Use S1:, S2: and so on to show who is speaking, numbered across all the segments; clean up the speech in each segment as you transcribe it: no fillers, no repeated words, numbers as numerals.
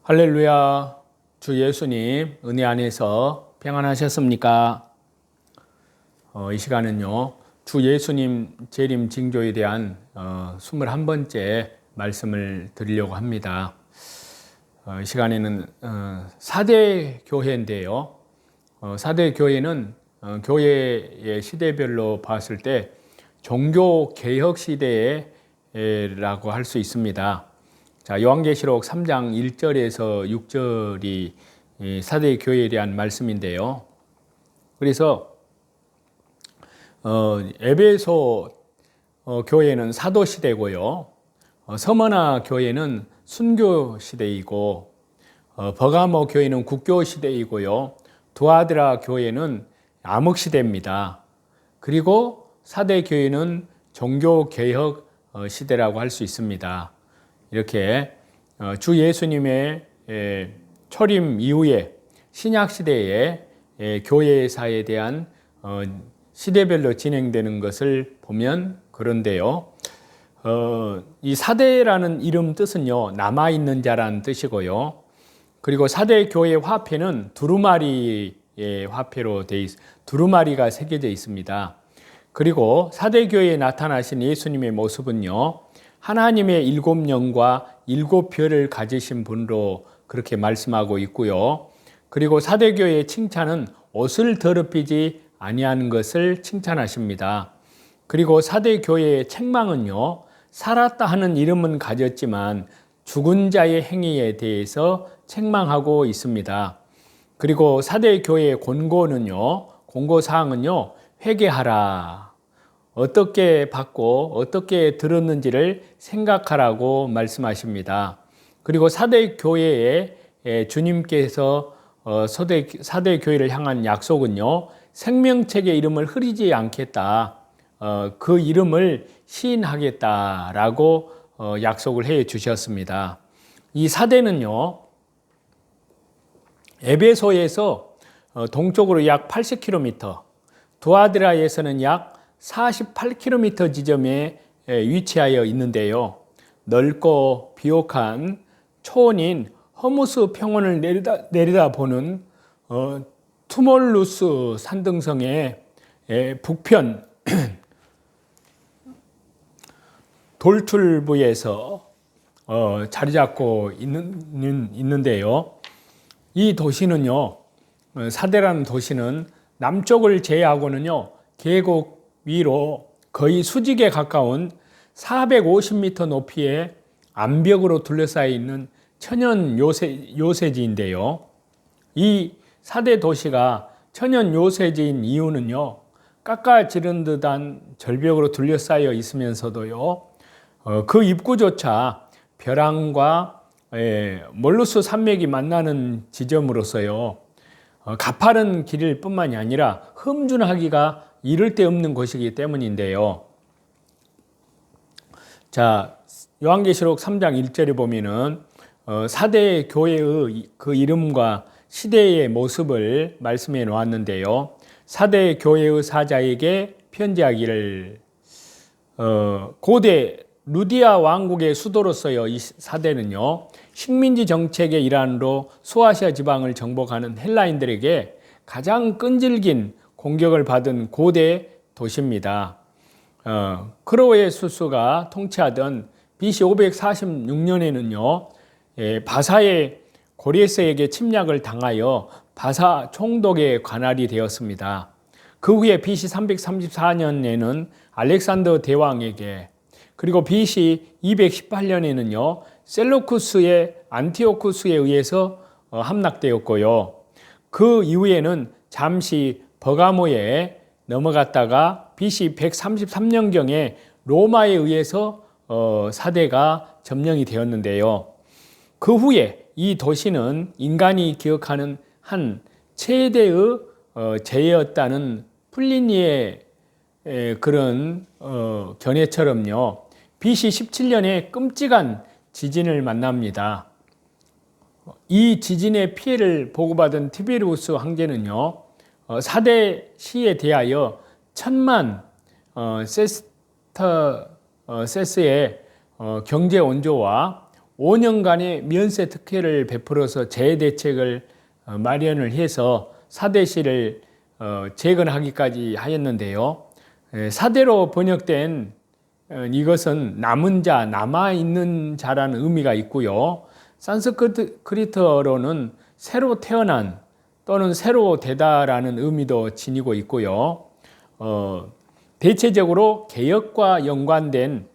S1: 할렐루야. 주 예수님 은혜 안에서 평안하셨습니까? 이 시간은요, 주 예수님 재림 징조에 대한 21번째 말씀을 드리려고 합니다. 이 시간에는 4대 교회인데요. 4대 교회는 교회의 시대별로 봤을 때 종교 개혁 시대라고 할 수 있습니다. 자, 요한계시록 3장 1절에서 6절이 4대 교회에 대한 말씀인데요. 그래서 에베소 교회는 사도 시대고요. 서머나 교회는 순교 시대이고, 버가모 교회는 국교 시대이고요. 두아드라 교회는 암흑 시대입니다. 그리고 4대 교회는 종교 개혁 시대라고 할 수 있습니다. 이렇게 주 예수님의 초림 이후에 신약 시대의 교회사에 대한 시대별로 진행되는 것을 보면 그런데요. 이 4대라는 이름 뜻은요, 남아있는 자라는 뜻이고요. 그리고 4대 교회 화폐는 두루마리의 화폐로 두루마리가 새겨져 있습니다. 그리고 4대 교회에 나타나신 예수님의 모습은요, 하나님의 7영과 7별을 가지신 분으로 그렇게 말씀하고 있고요. 그리고 4대 교회의 칭찬은 옷을 더럽히지 아니하는 것을 칭찬하십니다. 그리고 4대 교회의 책망은요, 살았다 하는 이름은 가졌지만 죽은 자의 행위에 대해서 책망하고 있습니다. 그리고 4대 교회의 권고사항은요, 회개하라. 어떻게 받고 어떻게 들었는지를 생각하라고 말씀하십니다. 그리고 4대 교회에 주님께서 4대 교회를 향한 약속은요, 생명책의 이름을 흐리지 않겠다. 그 이름을 시인하겠다라고 약속을 해 주셨습니다. 이 4대는요, 에베소에서 동쪽으로 약 80km, 두아드라에서는 약 48km 지점에 위치하여 있는데요. 넓고 비옥한 초원인 허무스 평원을 내려다보는 투몰루스 산등성의 북편 돌출부에서 자리 잡고 있는데요. 이 도시는요, 사대라는 도시는 남쪽을 제외하고는요, 계곡 위로 거의 수직에 가까운 450m 높이의 암벽으로 둘러싸여 있는 천연 요새지인데요. 이 4대 도시가 천연 요새지인 이유는요, 깎아지른 듯한 절벽으로 둘러싸여 있으면서도요, 그 입구조차 벼랑과 몰루스 산맥이 만나는 지점으로서요, 가파른 길일 뿐만이 아니라 험준하기가 이를 데 없는 곳이기 때문인데요. 자, 요한계시록 3장 1절에 보면은 4대 교회의 그 이름과 시대의 모습을 말씀해 놓았는데요. 4대 교회의 사자에게 편지하기를, 고대 루디아 왕국의 수도로서요, 이 4대는요, 식민지 정책의 일환으로 소아시아 지방을 정복하는 헬라인들에게 가장 끈질긴 공격을 받은 고대 도시입니다. 크로의 수수가 통치하던 BC 546년에는요, 바사의 고레스에게 침략을 당하여 바사 총독의 관할이 되었습니다. 그 후에 BC 334년에는 알렉산더 대왕에게, 그리고 BC 218년에는요, 셀루쿠스의 안티오쿠스에 의해서 함락되었고요. 그 이후에는 잠시 버가모에 넘어갔다가 BC 133년경에 로마에 의해서 4대가 점령이 되었는데요. 그 후에 이 도시는 인간이 기억하는 한 최대의 재해였다는 플리니의 그런 견해처럼요, BC 17년에 끔찍한 지진을 만납니다. 이 지진의 피해를 보고받은 티베리우스 황제는요, 4대 시에 대하여 1000만 세스의 경제 원조와 5년간의 면세 특혜를 베풀어서 재대책을 마련을 해서 사대시를 재건하기까지 하였는데요. 사대로 번역된 이것은 남은 자, 남아있는 자라는 의미가 있고요. 산스크리트어로는 새로 태어난 또는 새로 되다라는 의미도 지니고 있고요. 대체적으로 개혁과 연관된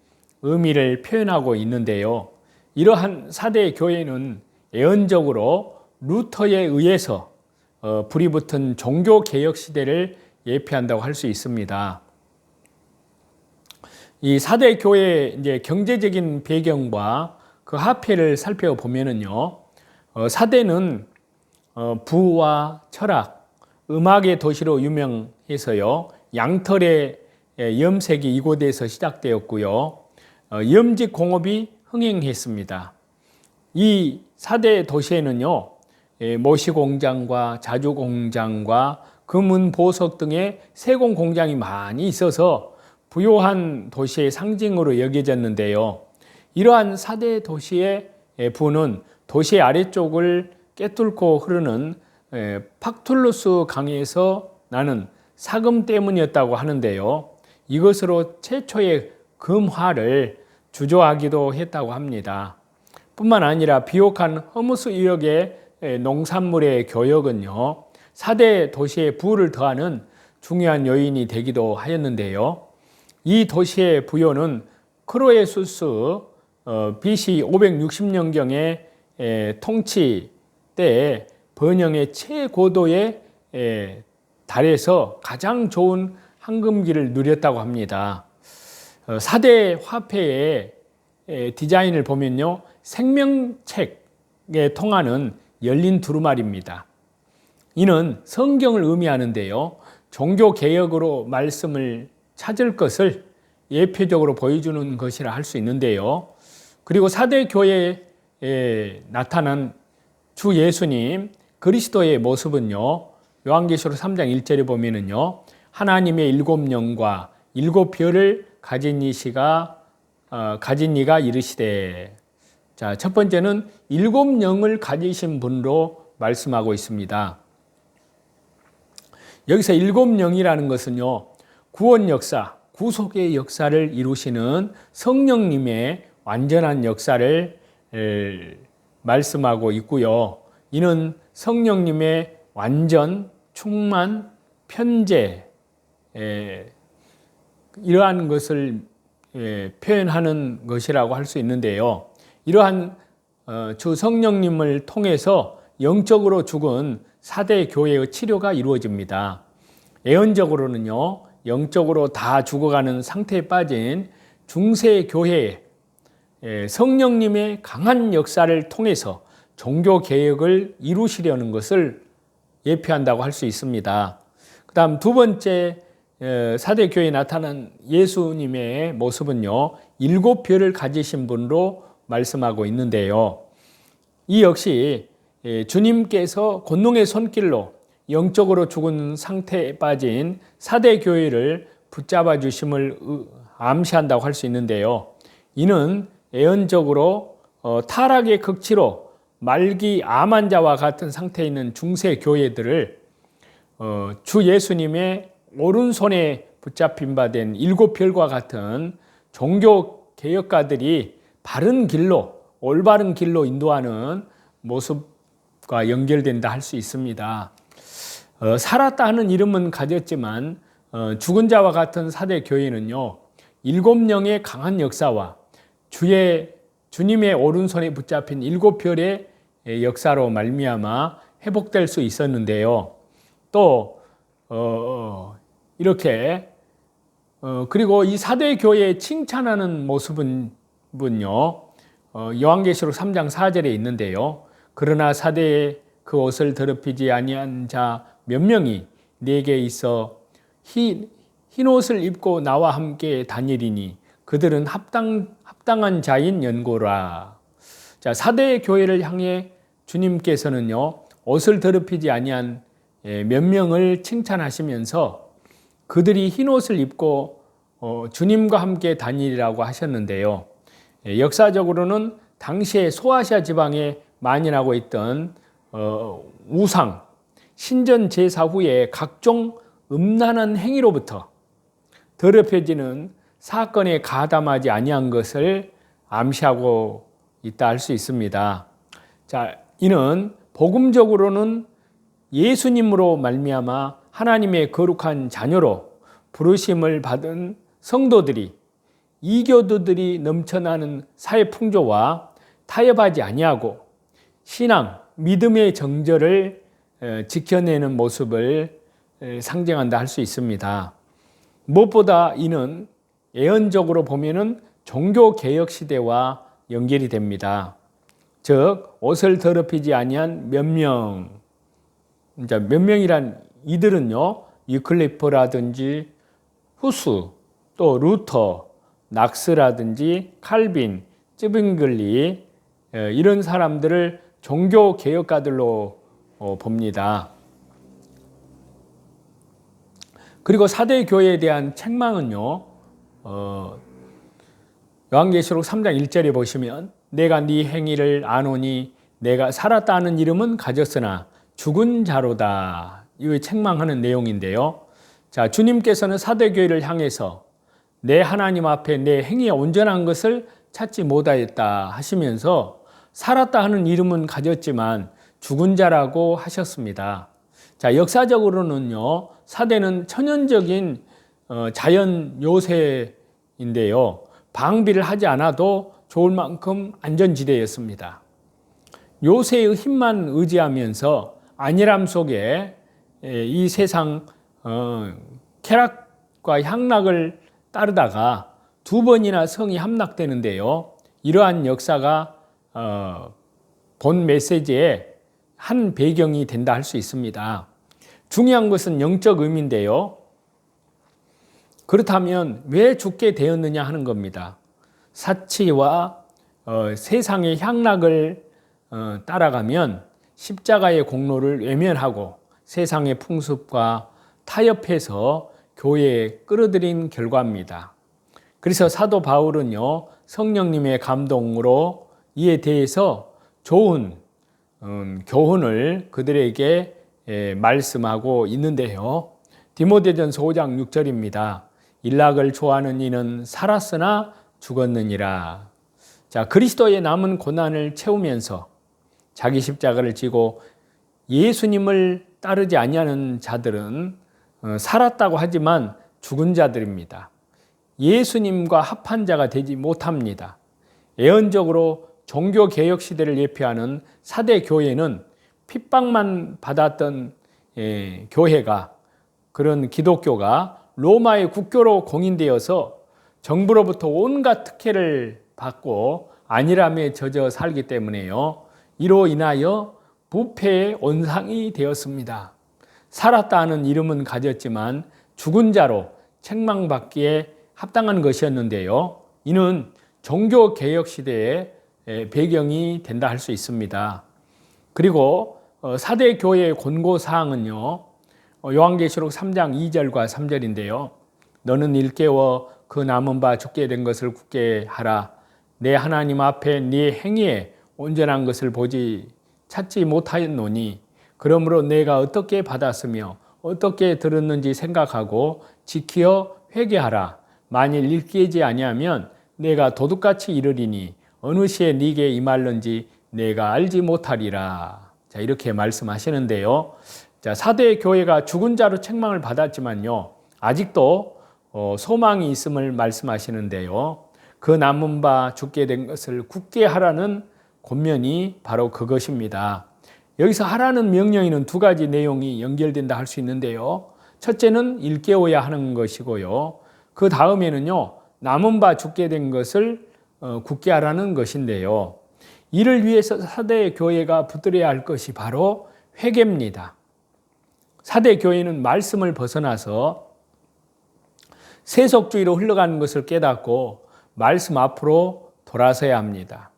S1: 의미를 표현하고 있는데요. 이러한 사대 교회는 예언적으로 루터에 의해서 불이 붙은 종교 개혁 시대를 예표한다고 할 수 있습니다. 이 사대 교회의 이제 경제적인 배경과 그 화폐를 살펴보면은요, 사대는 부와 철학, 음악의 도시로 유명해서요, 양털의 염색이 이곳에서 시작되었고요, 염직 공업이 흥행했습니다. 이 사대 도시에는요, 모시 공장과 자주 공장과 금은 보석 등의 세공 공장이 많이 있어서 부요한 도시의 상징으로 여겨졌는데요. 이러한 사대 도시의 부는 도시 아래쪽을 꿰뚫고 흐르는 팍툴루스 강에서 나는 사금 때문이었다고 하는데요. 이것으로 최초의 금화를 주조하기도 했다고 합니다. 뿐만 아니라 비옥한 허무스 유역의 농산물의 교역은요, 사대 도시의 부를 더하는 중요한 요인이 되기도 하였는데요. 이 도시의 부요는 크로에수스 BC 560년경의 통치 때에 번영의 최고도에 달해서 가장 좋은 황금기를 누렸다고 합니다. 사대 화폐의 디자인을 보면요, 생명책에 통하는 열린 두루마리입니다. 이는 성경을 의미하는데요, 종교 개혁으로 말씀을 찾을 것을 예표적으로 보여주는 것이라 할 수 있는데요. 그리고 사대 교회에 나타난 주 예수님 그리스도의 모습은요, 요한계시록 3장 1절에 보면은요, 하나님의 7영과 7별을 가진 이가 이르시되, 자, 첫 번째는 7영을 가지신 분으로 말씀하고 있습니다. 여기서 7영이라는 것은요, 구원 역사, 구속의 역사를 이루시는 성령님의 완전한 역사를 말씀하고 있고요. 이는 성령님의 완전, 충만, 편재, 이러한 것을 표현하는 것이라고 할 수 있는데요. 이러한 주 성령님을 통해서 영적으로 죽은 사대 교회의 치료가 이루어집니다. 예언적으로는요, 영적으로 다 죽어가는 상태에 빠진 중세 교회에 성령님의 강한 역사를 통해서 종교 개혁을 이루시려는 것을 예표한다고 할 수 있습니다. 그 다음 두 번째 사대 교회에 나타난 예수님의 모습은요, 7별을 가지신 분으로 말씀하고 있는데요. 이 역시 주님께서 권능의 손길로 영적으로 죽은 상태에 빠진 사대 교회를 붙잡아 주심을 암시한다고 할 수 있는데요. 이는 예언적으로 타락의 극치로 말기 암 환자와 같은 상태에 있는 중세 교회들을 주 예수님의 오른손에 붙잡힌 바 된 7별과 같은 종교 개혁가들이 바른 길로, 올바른 길로 인도하는 모습과 연결된다 할 수 있습니다. 살았다 하는 이름은 가졌지만 죽은 자와 같은 사대 교회는요, 7영의 강한 역사와 주님의 오른손에 붙잡힌 7별의 역사로 말미암아 회복될 수 있었는데요. 또 이렇게 그리고 이 사대 교회에 칭찬하는 모습은요, 요한계시록 3장 4절에 있는데요. 그러나 사대에 그 옷을 더럽히지 아니한 자 몇 명이 내게 있어 흰 옷을 입고 나와 함께 다니리니 그들은 합당한 자인 연고라. 자, 사대 교회를 향해 주님께서는요, 옷을 더럽히지 아니한 몇 명을 칭찬하시면서 그들이 흰 옷을 입고 주님과 함께 다니리라고 하셨는데요. 역사적으로는 당시에 소아시아 지방에 만연하고 있던 우상, 신전 제사 후에 각종 음란한 행위로부터 더럽혀지는 사건에 가담하지 아니한 것을 암시하고 있다 할 수 있습니다. 자, 이는 복음적으로는 예수님으로 말미암아 하나님의 거룩한 자녀로 부르심을 받은 성도들이 이교도들이 넘쳐나는 사회 풍조와 타협하지 아니하고 신앙, 믿음의 정절을 지켜내는 모습을 상징한다 할 수 있습니다. 무엇보다 이는 예언적으로 보면은 종교개혁 시대와 연결이 됩니다. 즉 옷을 더럽히지 아니한 몇 명, 몇 명이란 이들은요, 위클리프라든지 후스, 또 루터, 낙스라든지 칼빈, 쯔빙글리 이런 사람들을 종교개혁가들로 봅니다. 그리고 사대 교회에 대한 책망은요, 요한계시록 3장 1절에 보시면 내가 네 행위를 아노니 내가 살았다 하는 이름은 가졌으나 죽은 자로다. 이 책망하는 내용인데요. 자, 주님께서는 사대 교회를 향해서 내 하나님 앞에 내 행위가 온전한 것을 찾지 못하였다 하시면서 살았다 하는 이름은 가졌지만 죽은 자라고 하셨습니다. 자, 역사적으로는요, 사대는 천연적인 자연 요새인데요. 방비를 하지 않아도 좋을 만큼 안전지대였습니다. 요새의 힘만 의지하면서 안일함 속에 이 세상 쾌락과 향락을 따르다가 두 번이나 성이 함락되는데요. 이러한 역사가 본 메시지의 한 배경이 된다 할 수 있습니다. 중요한 것은 영적 의미인데요. 그렇다면 왜 죽게 되었느냐 하는 겁니다. 사치와 세상의 향락을 따라가면 십자가의 공로를 외면하고 세상의 풍습과 타협해서 교회에 끌어들인 결과입니다. 그래서 사도 바울은요, 성령님의 감동으로 이에 대해서 좋은 교훈을 그들에게 말씀하고 있는데요. 디모데전서 5장 6절입니다. 일락을 좋아하는 이는 살았으나 죽었느니라. 자, 그리스도의 남은 고난을 채우면서 자기 십자가를 지고 예수님을 따르지 아니하는 자들은 살았다고 하지만 죽은 자들입니다. 예수님과 합한 자가 되지 못합니다. 예언적으로 종교개혁 시대를 예표하는 사대 교회는 핍박만 받았던 교회가, 그런 기독교가 로마의 국교로 공인되어서 정부로부터 온갖 특혜를 받고 안일함에 젖어 살기 때문에요. 이로 인하여 부패의 온상이 되었습니다. 살았다 하는 이름은 가졌지만 죽은 자로 책망받기에 합당한 것이었는데요. 이는 종교개혁 시대의 배경이 된다 할 수 있습니다. 그리고 사대 교회의 권고사항은요, 요한계시록 3장 2절과 3절인데요. 너는 일깨워 그 남은 바 죽게 된 것을 굳게 하라. 내 하나님 앞에 네 행위에 온전한 것을 찾지 못하였노니 그러므로 내가 어떻게 받았으며 어떻게 들었는지 생각하고 지키어 회개하라. 만일 일깨지 아니하면 내가 도둑같이 이르리니 어느 시에 네게 임할는지 내가 알지 못하리라. 자, 이렇게 말씀하시는데요. 자, 사대 교회가 죽은 자로 책망을 받았지만요, 아직도 소망이 있음을 말씀하시는데요. 그 남은 바 죽게 된 것을 굳게 하라는 권면이 바로 그것입니다. 여기서 하라는 명령에는 두 가지 내용이 연결된다 할 수 있는데요. 첫째는 일깨워야 하는 것이고요. 그 다음에는요, 남은 바 죽게 된 것을 굳게 하라는 것인데요. 이를 위해서 사대 교회가 붙들어야 할 것이 바로 회개입니다. 사대 교회는 말씀을 벗어나서 세속주의로 흘러가는 것을 깨닫고 말씀 앞으로 돌아서야 합니다.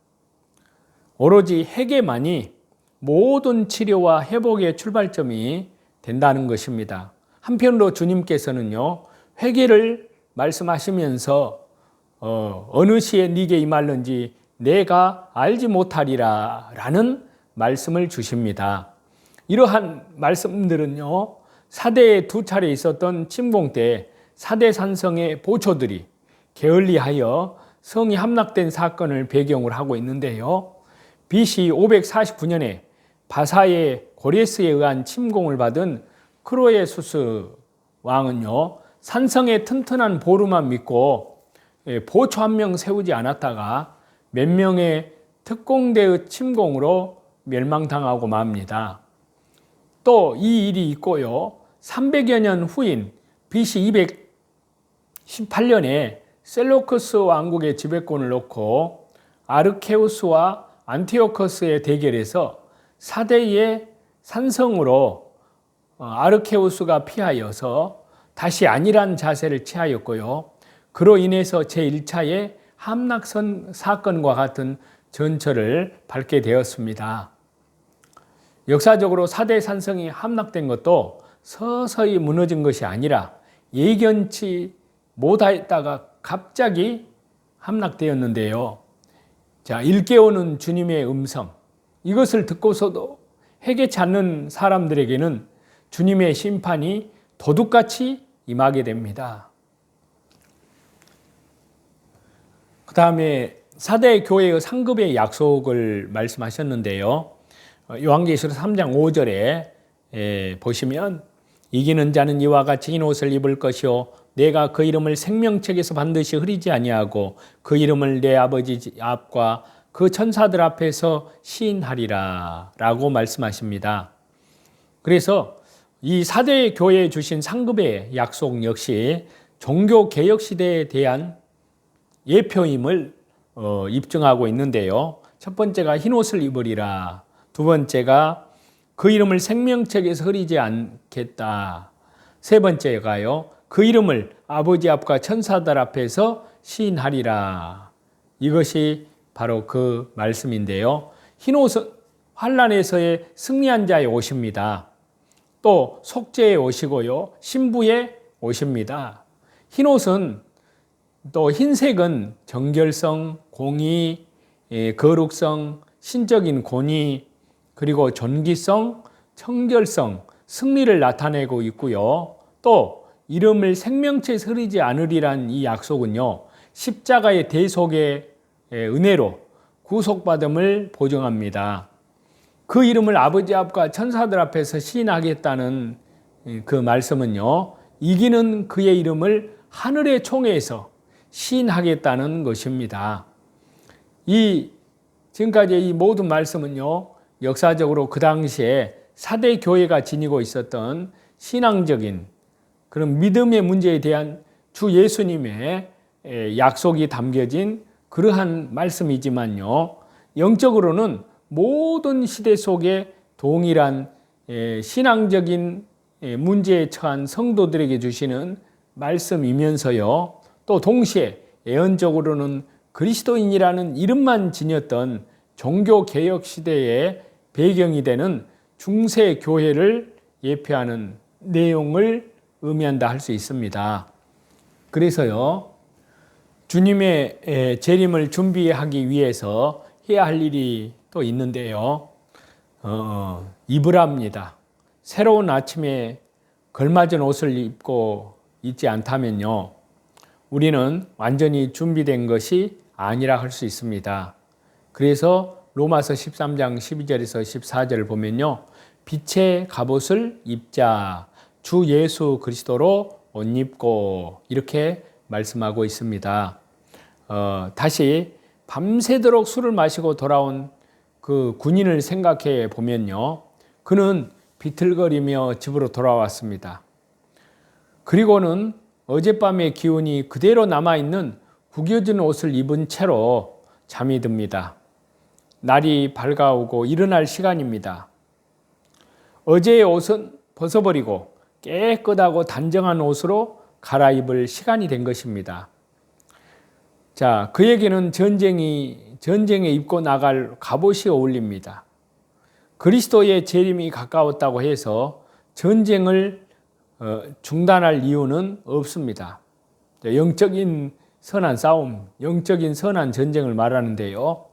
S1: 오로지 회개만이 모든 치료와 회복의 출발점이 된다는 것입니다. 한편으로 주님께서는요, 회개를 말씀하시면서 어느 시에 네게 임할는지 내가 알지 못하리라 라는 말씀을 주십니다. 이러한 말씀들은요, 사대에 두 차례 있었던 침공 때 사대 산성의 보초들이 게을리하여 성이 함락된 사건을 배경으로 하고 있는데요. BC 549년에 바사의 고레스에 의한 침공을 받은 크로에수스 왕은요, 산성의 튼튼한 보루만 믿고 보초 한 명 세우지 않았다가 몇 명의 특공대의 침공으로 멸망당하고 맙니다. 또 이 일이 있고요, 300여 년 후인 BC 218년에 셀로크스 왕국의 지배권을 놓고 아르케우스와 안티오커스의 대결에서 사대의 산성으로 아르케우스가 피하여서 다시 안일한 자세를 취하였고요. 그로 인해서 제1차의 함락선 사건과 같은 전철을 밟게 되었습니다. 역사적으로 사대 산성이 함락된 것도 서서히 무너진 것이 아니라 예견치 못하다가 갑자기 함락되었는데요. 자, 일깨우는 주님의 음성, 이것을 듣고서도 회개치 않는 사람들에게는 주님의 심판이 도둑같이 임하게 됩니다. 그 다음에 사대 교회의 상급의 약속을 말씀하셨는데요. 요한계시록 3장 5절에 보시면 이기는 자는 이와 같이 흰 옷을 입을 것이요 내가 그 이름을 생명책에서 반드시 흐리지 아니하고 그 이름을 내 아버지 앞과 그 천사들 앞에서 시인하리라 라고 말씀하십니다. 그래서 이 사대 교회에 주신 상급의 약속 역시 종교개혁 시대에 대한 예표임을 입증하고 있는데요. 첫 번째가 흰 옷을 입으리라. 두 번째가 그 이름을 생명책에서 흐리지 않겠다. 세 번째가요, 그 이름을 아버지 앞과 천사들 앞에서 시인하리라. 이것이 바로 그 말씀인데요. 흰 옷은 환란에서의 승리한 자의 옷입니다. 또 속죄의 옷이고요, 신부의 옷입니다. 흰 옷은 또 흰색은 정결성, 공의, 거룩성, 신적인 권위, 그리고 존귀성, 청결성, 승리를 나타내고 있고요. 또 이름을 생명체에서 흐리지 않으리란 이 약속은요, 십자가의 대속의 은혜로 구속받음을 보증합니다. 그 이름을 아버지 앞과 천사들 앞에서 시인하겠다는 그 말씀은요, 이기는 그의 이름을 하늘의 총회에서 시인하겠다는 것입니다. 지금까지 이 모든 말씀은요, 역사적으로 그 당시에 사대 교회가 지니고 있었던 신앙적인 그런 믿음의 문제에 대한 주 예수님의 약속이 담겨진 그러한 말씀이지만요, 영적으로는 모든 시대 속에 동일한 신앙적인 문제에 처한 성도들에게 주시는 말씀이면서요, 또 동시에 예언적으로는 그리스도인이라는 이름만 지녔던 종교개혁 시대의 배경이 되는 중세 교회를 예표하는 내용을 의미한다 할 수 있습니다. 그래서요, 주님의 재림을 준비하기 위해서 해야 할 일이 또 있는데요, 입으랍니다. 새로운 아침에 걸맞은 옷을 입고 있지 않다면요, 우리는 완전히 준비된 것이 아니라 할 수 있습니다. 그래서 로마서 13장 12절에서 14절을 보면요, 빛의 갑옷을 입자, 주 예수 그리스도로 옷 입고, 이렇게 말씀하고 있습니다. 다시 밤새도록 술을 마시고 돌아온 그 군인을 생각해 보면요, 그는 비틀거리며 집으로 돌아왔습니다. 그리고는 어젯밤의 기운이 그대로 남아있는 구겨진 옷을 입은 채로 잠이 듭니다. 날이 밝아오고 일어날 시간입니다. 어제의 옷은 벗어버리고 깨끗하고 단정한 옷으로 갈아입을 시간이 된 것입니다. 자, 그에게는 전쟁에 입고 나갈 갑옷이 어울립니다. 그리스도의 재림이 가까웠다고 해서 전쟁을 중단할 이유는 없습니다. 영적인 선한 싸움, 영적인 선한 전쟁을 말하는데요,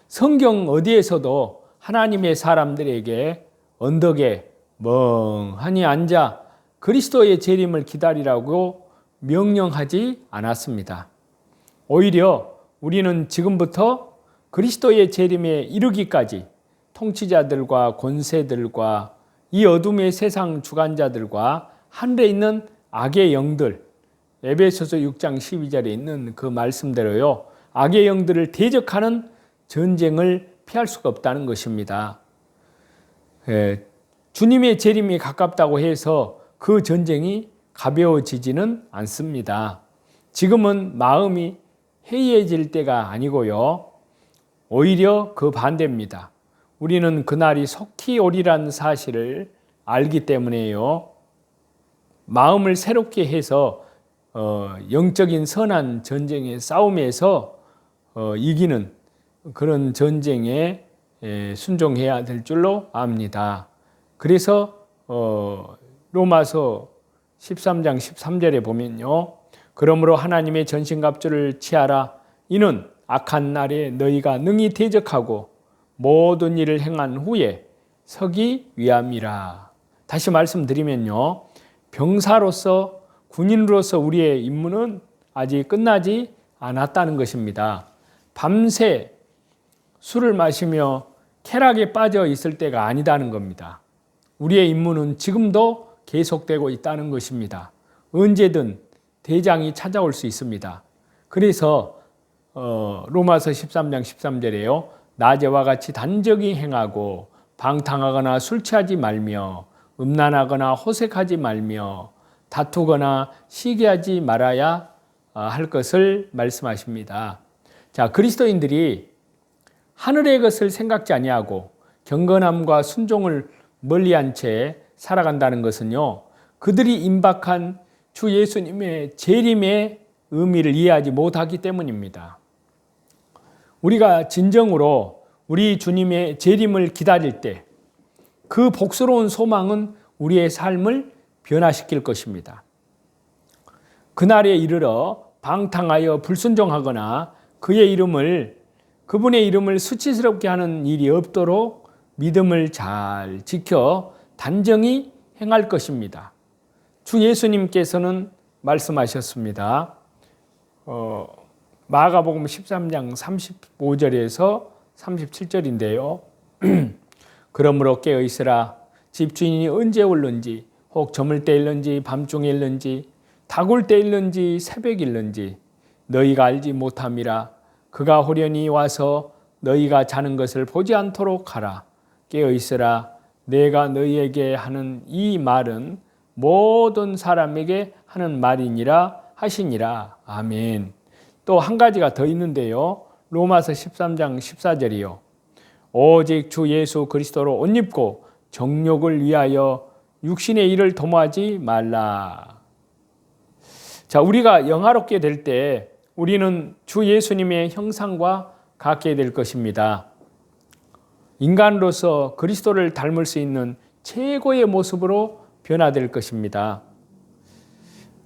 S1: 성경 어디에서도 하나님의 사람들에게 언덕에 멍하니 앉아 그리스도의 재림을 기다리라고 명령하지 않았습니다. 오히려 우리는 지금부터 그리스도의 재림에 이르기까지 통치자들과 권세들과 이 어둠의 세상 주관자들과 하늘에 있는 악의 영들, 에베소서 6장 12절에 있는 그 말씀대로요, 악의 영들을 대적하는 전쟁을 피할 수가 없다는 것입니다. 주님의 재림이 가깝다고 해서 그 전쟁이 가벼워지지는 않습니다. 지금은 마음이 해이해질 때가 아니고요, 오히려 그 반대입니다. 우리는 그날이 속히 오리라는 사실을 알기 때문에요, 마음을 새롭게 해서 영적인 선한 전쟁의 싸움에서 이기는 그런 전쟁에 순종해야 될 줄로 압니다. 그래서 로마서 13장 13절에 보면요, 그러므로 하나님의 전신갑주를 취하라. 이는 악한 날에 너희가 능히 대적하고 모든 일을 행한 후에 서기 위함이라. 다시 말씀드리면요, 병사로서, 군인으로서 우리의 임무는 아직 끝나지 않았다는 것입니다. 밤새 술을 마시며 쾌락에 빠져 있을 때가 아니다는 겁니다. 우리의 임무는 지금도 계속되고 있다는 것입니다. 언제든 대장이 찾아올 수 있습니다. 그래서 로마서 13장 13절에요, 낮에와 같이 단정히 행하고 방탕하거나 술 취하지 말며 음란하거나 호색하지 말며 다투거나 시기하지 말아야 할 것을 말씀하십니다. 자, 그리스도인들이 하늘의 것을 생각지 아니하고 경건함과 순종을 멀리한 채 살아간다는 것은요, 그들이 임박한 주 예수님의 재림의 의미를 이해하지 못하기 때문입니다. 우리가 진정으로 우리 주님의 재림을 기다릴 때 그 복스러운 소망은 우리의 삶을 변화시킬 것입니다. 그날에 이르러 방탕하여 불순종하거나 그분의 이름을 수치스럽게 하는 일이 없도록 믿음을 잘 지켜 단정히 행할 것입니다. 주 예수님께서는 말씀하셨습니다. 마가복음 13장 35절에서 37절인데요. 그러므로 깨어 있으라. 집주인이 언제 올는지, 혹 저물 때일는지 밤중에 일는지 다굴 때일는지 새벽일는지 너희가 알지 못함이라. 그가 호련히 와서 너희가 자는 것을 보지 않도록 하라. 깨어 있으라. 내가 너희에게 하는 이 말은 모든 사람에게 하는 말이니라 하시니라. 아멘. 또 한 가지가 더 있는데요, 로마서 13장 14절이요. 오직 주 예수 그리스도로 옷 입고 정욕을 위하여 육신의 일을 도모하지 말라. 자, 우리가 영화롭게 될 때 우리는 주 예수님의 형상과 같게 될 것입니다. 인간으로서 그리스도를 닮을 수 있는 최고의 모습으로 변화될 것입니다.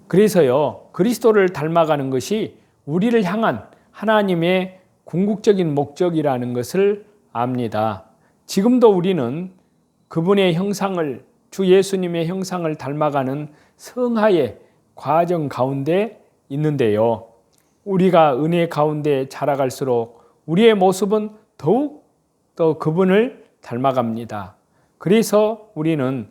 S1: 그래서요, 그리스도를 닮아가는 것이 우리를 향한 하나님의 궁극적인 목적이라는 것을 압니다. 지금도 우리는 그분의 형상을, 주 예수님의 형상을 닮아가는 성화의 과정 가운데 있는데요, 우리가 은혜 가운데 자라갈수록 우리의 모습은 더욱 더 그분을 닮아갑니다. 그래서 우리는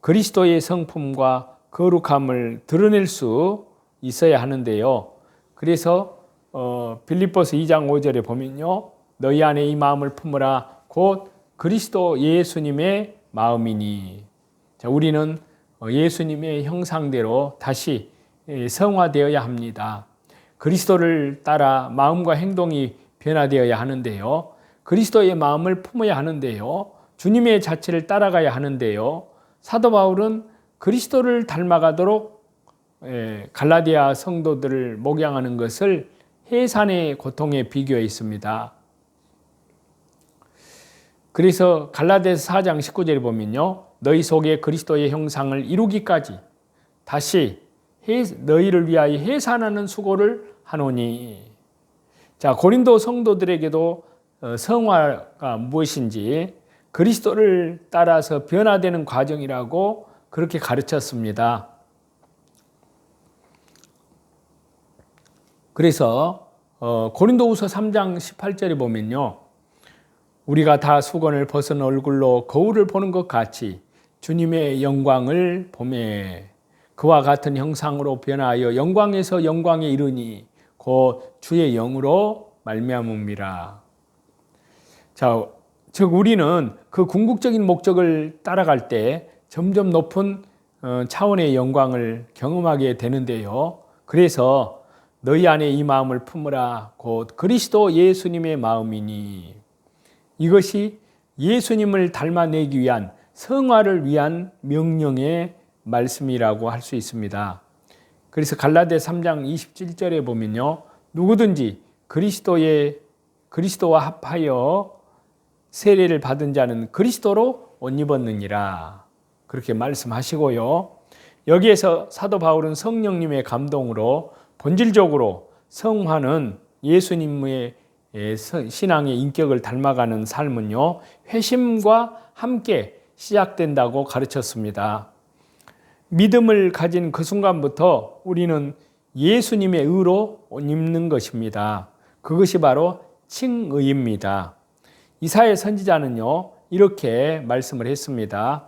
S1: 그리스도의 성품과 거룩함을 드러낼 수 있어야 하는데요, 그래서 빌립보서 2장 5절에 보면요, 너희 안에 이 마음을 품으라. 곧 그리스도 예수님의 마음이니. 자, 우리는 예수님의 형상대로 다시 성화되어야 합니다. 그리스도를 따라 마음과 행동이 변화되어야 하는데요, 그리스도의 마음을 품어야 하는데요, 주님의 자체를 따라가야 하는데요, 사도 바울은 그리스도를 닮아가도록 갈라디아 성도들을 목양하는 것을 해산의 고통에 비교해 있습니다. 그래서 갈라디아서 4장 19절에 보면요, 너희 속에 그리스도의 형상을 이루기까지 다시 너희를 위하여 해산하는 수고를 하노니. 자, 고린도 성도들에게도 성화가 무엇인지 그리스도를 따라서 변화되는 과정이라고 그렇게 가르쳤습니다. 그래서 고린도후서 3장 18절에 보면요, 우리가 다 수건을 벗은 얼굴로 거울을 보는 것 같이 주님의 영광을 보매 그와 같은 형상으로 변하여 영광에서 영광에 이르니 곧 주의 영으로 말미암음이라. 자, 즉 우리는 그 궁극적인 목적을 따라갈 때 점점 높은 차원의 영광을 경험하게 되는데요. 그래서 너희 안에 이 마음을 품으라 곧 그리스도 예수님의 마음이니, 이것이 예수님을 닮아내기 위한 성화를 위한 명령의 말씀이라고 할 수 있습니다. 그래서 갈라디아 3장 27절에 보면요, 누구든지 그리스도와 합하여 세례를 받은 자는 그리스도로 옷 입었느니라, 그렇게 말씀하시고요. 여기에서 사도 바울은 성령님의 감동으로 본질적으로 성화는 예수님의 신앙의 인격을 닮아가는 삶은요, 회심과 함께 시작된다고 가르쳤습니다. 믿음을 가진 그 순간부터 우리는 예수님의 의로 옷 입는 것입니다. 그것이 바로 칭의입니다. 이사야 선지자는요, 이렇게 말씀을 했습니다.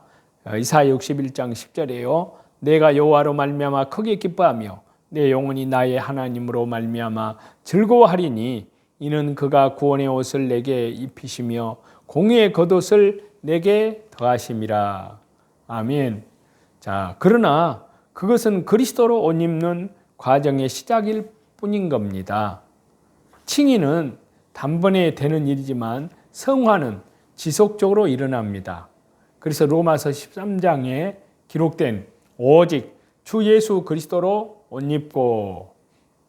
S1: 이사야 61장 10절에요. 내가 여호와로 말미암아 크게 기뻐하며 내 영혼이 나의 하나님으로 말미암아 즐거워하리니 이는 그가 구원의 옷을 내게 입히시며 공의의 겉옷을 내게 더하심이라. 아멘. 자, 그러나 그것은 그리스도로 옷 입는 과정의 시작일 뿐인 겁니다. 칭의는 단번에 되는 일이지만 성화는 지속적으로 일어납니다. 그래서 로마서 13장에 기록된 오직 주 예수 그리스도로 옷 입고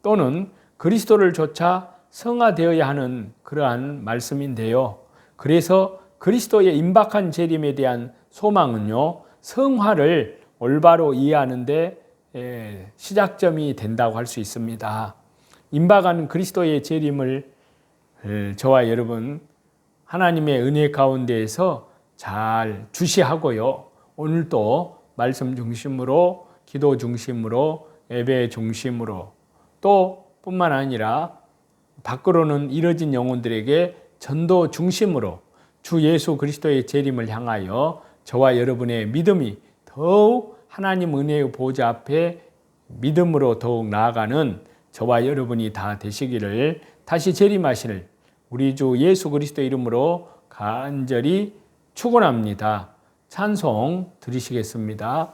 S1: 또는 그리스도를 조차 성화되어야 하는 그러한 말씀인데요. 그래서 그리스도의 임박한 재림에 대한 소망은요, 성화를 올바로 이해하는 데 시작점이 된다고 할 수 있습니다. 임박한 그리스도의 재림을 저와 여러분 하나님의 은혜 가운데에서 잘 주시하고요, 오늘도 말씀 중심으로, 기도 중심으로, 예배 중심으로 또 뿐만 아니라 밖으로는 이뤄진 영혼들에게 전도 중심으로 주 예수 그리스도의 재림을 향하여 저와 여러분의 믿음이 더욱 하나님 은혜의 보좌 앞에 믿음으로 더욱 나아가는 저와 여러분이 다 되시기를 다시 재림하시는 우리 주 예수 그리스도 이름으로 간절히 축원합니다. 찬송 드리시겠습니다.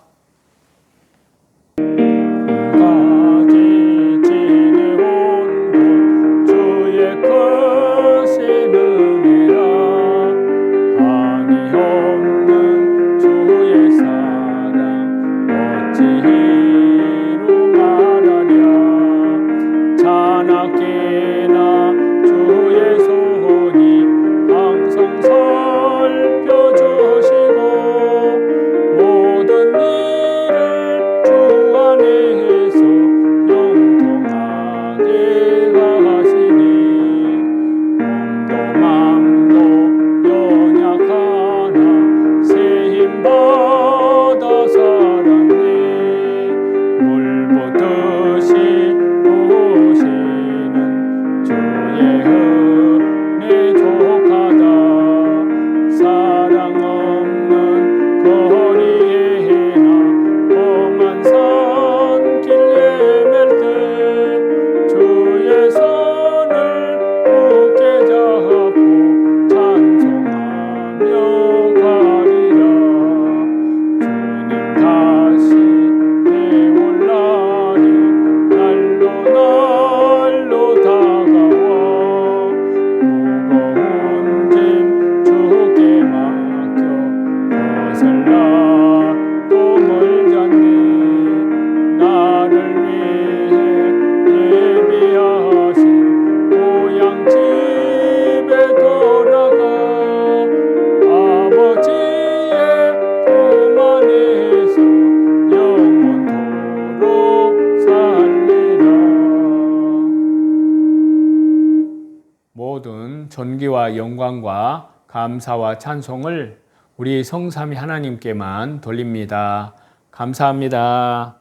S1: 존귀와 영광과 감사와 찬송을 우리 성삼위 하나님께만 돌립니다. 감사합니다.